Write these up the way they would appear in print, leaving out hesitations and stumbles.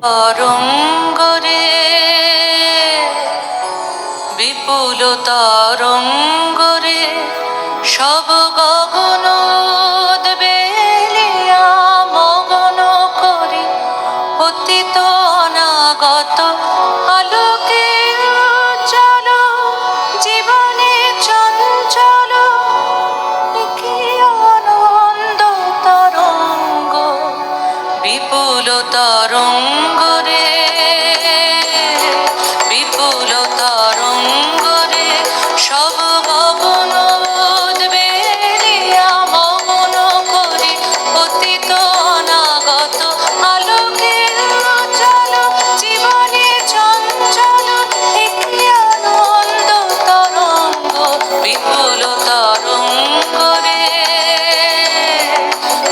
তরঙ্গরে বিপুল তরঙ্গরে সব গগন উদ্বেলিয়া মগন করি অতীত অনাগত আলোকে উজ্জ্বল জীবনে চঞ্চল কি আনন্দ তরঙ্গ বিপুল তরঙ্গরে বিপুল তরঙ্গরে সব গগন উদ্বেলিয়া মগন করি অতীত অনাগত আলোকে উজ্জ্বল জীবনে চঞ্চল কি আনন্দ তরঙ্গ বিপুল তরঙ্গরে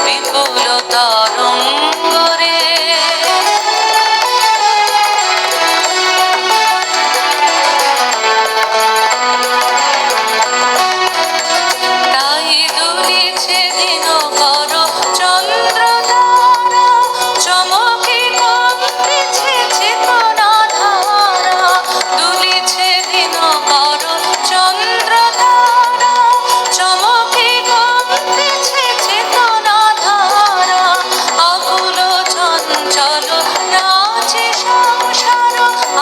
বিপুল তরঙ্গরে তাই দুলিছে দিনকর চন্দ্রতারা চমকে কমতেছে চেতনাধারা দুলিছে দিনকর চন্দ্রতারা চমকে কমতেছে চেতনাধারা আকুল চঞ্চল নাচে সংসার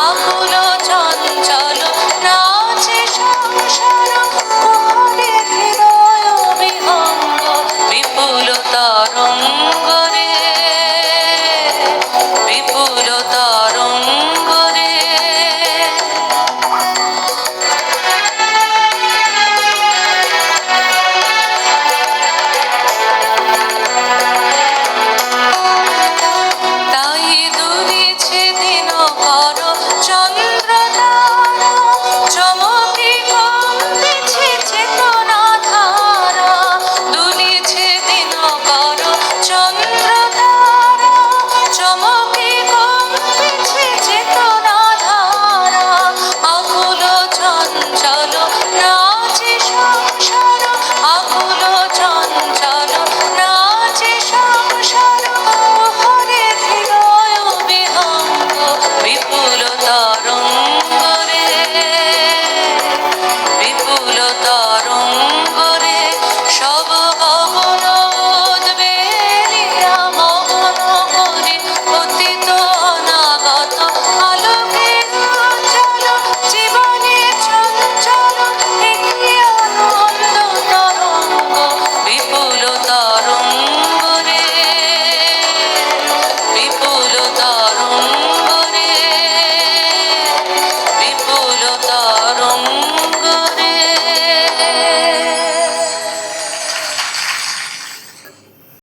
আকুল চঞ্চল নাচে সংসার কুহরে হৃদয় বিহঙ্গ বিপুল তরঙ্গরে বিপুল তরঙ্গরে তাই দুলিছে দিনকর চন্দ্রতারা চমকে কমতেছে চেতনাধারা দুলিছে দিনকর চন্দ্রতারা চমকে কমতেছে চেতনাধারা